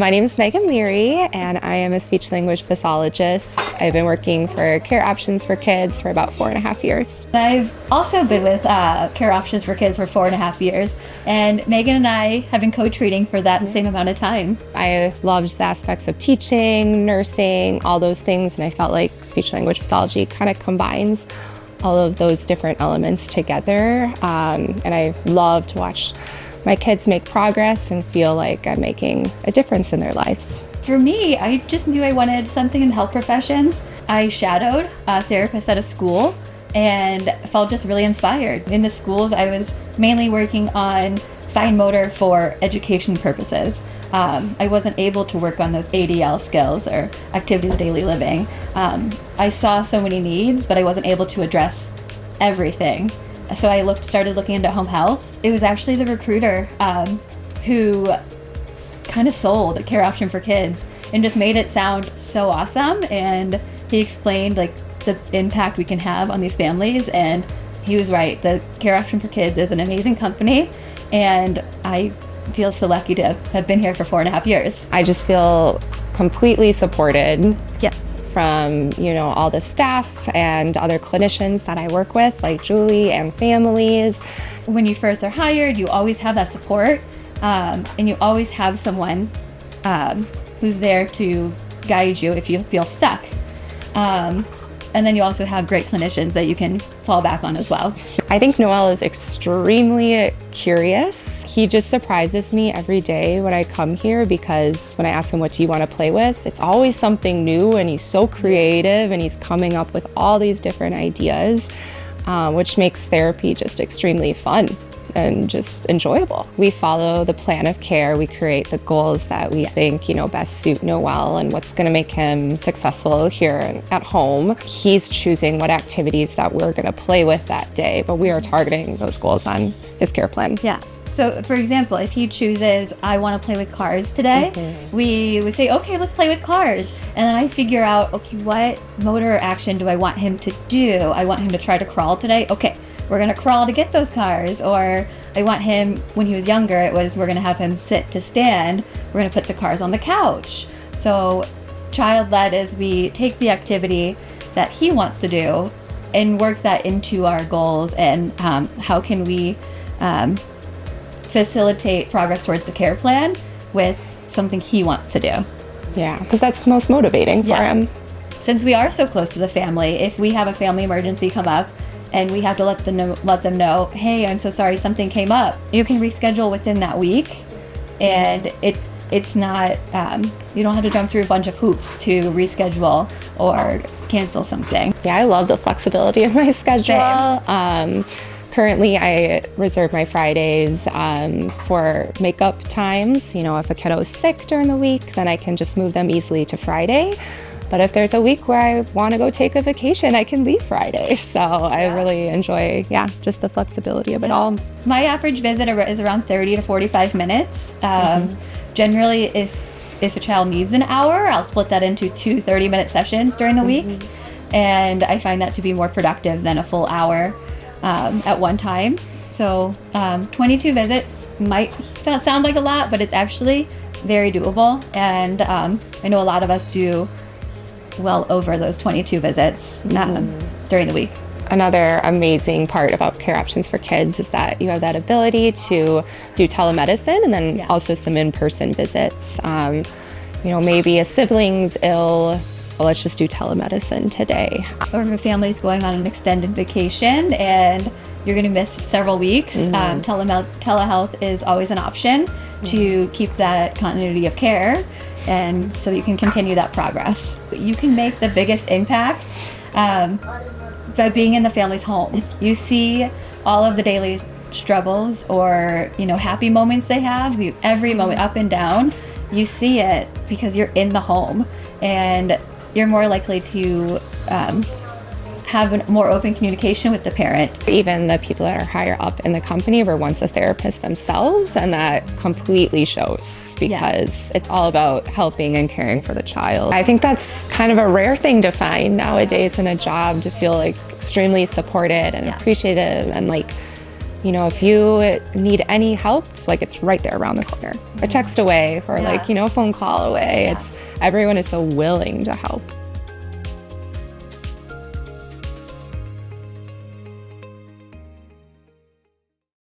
My name is Megan Leary, and I am a speech-language pathologist. I've been working for Care Options for Kids for about 4.5 years. I've also been with Care Options for Kids for 4.5 years, and Megan and I have been co-treating for that same amount of time. I loved the aspects of teaching, nursing, all those things, and I felt like speech-language pathology kind of combines all of those different elements together, and I love to watch my kids make progress and feel like I'm making a difference in their lives. For me, I just knew I wanted something in the health professions. I shadowed a therapist at a school and felt just really inspired. In the schools, I was mainly working on fine motor for education purposes. I wasn't able to work on those ADL skills or activities of daily living. I saw so many needs, but I wasn't able to address everything. So I started looking into home health. It was actually the recruiter who kind of sold a Care Option for Kids and just made it sound so awesome. And he explained like the impact we can have on these families. And he was right. The Care Option for Kids is an amazing company. And I feel so lucky to have been here for 4.5 years. I just feel completely supported. Yes. From, all the staff and other clinicians that I work with, like Julie, and families. When you first are hired, you always have that support, and you always have someone who's there to guide you if you feel stuck. And then you also have great clinicians that you can fall back on as well. I think Noel is extremely curious. He just surprises me every day when I come here, because when I ask him, what do you want to play with? It's always something new, and he's so creative, and he's coming up with all these different ideas, which makes therapy just extremely fun and just enjoyable. We follow the plan of care. We create the goals that we think, best suit Noel and what's going to make him successful here at home. He's choosing what activities that we're going to play with that day, but we are targeting those goals on his care plan. Yeah. So for example, if he chooses, I want to play with cars today, we would say, okay, let's play with cars. And then I figure out, okay, what motor action do I want him to do? I want him to try to crawl today. Okay, we're going to crawl to get those cars. Or I want him, when he was younger, we're going to have him sit to stand. We're going to put the cars on the couch. So child-led is we take the activity that he wants to do and work that into our goals, and how can we facilitate progress towards the care plan with something he wants to do. Yeah, because that's the most motivating for him. Since we are so close to the family, if we have a family emergency come up and we have to let them know, hey, I'm so sorry, something came up, you can reschedule within that week, and it's not you don't have to jump through a bunch of hoops to reschedule or cancel something. Yeah, I love the flexibility of my schedule. Currently, I reserve my Fridays for makeup times. If a kiddo is sick during the week, then I can just move them easily to Friday. But if there's a week where I want to go take a vacation, I can leave Friday. So I really enjoy, just the flexibility of it all. My average visit is around 30 to 45 minutes. Generally, if a child needs an hour, I'll split that into 2 30-minute sessions during the week. And I find that to be more productive than a full hour at one time. So 22 visits might sound like a lot, but it's actually very doable. And I know a lot of us do well over those 22 visits during the week. Another amazing part about Care Options for Kids is that you have that ability to do telemedicine, and then also some in-person visits. Maybe a sibling's ill, well, let's just do telemedicine today. Or if a family's going on an extended vacation and you're going to miss several weeks, telehealth is always an option to keep that continuity of care, and so you can continue that progress. You can make the biggest impact by being in the family's home. You see all of the daily struggles or happy moments they have, every moment up and down. You see it because you're in the home, and you're more likely to have a more open communication with the parent. Even the people that are higher up in the company were once a therapist themselves, and that completely shows, because it's all about helping and caring for the child. I think that's kind of a rare thing to find nowadays in a job, to feel like extremely supported and appreciative, and like You know, if you need any help, like it's right there around the corner. A text away or like, you know, a phone call away. Everyone is so willing to help.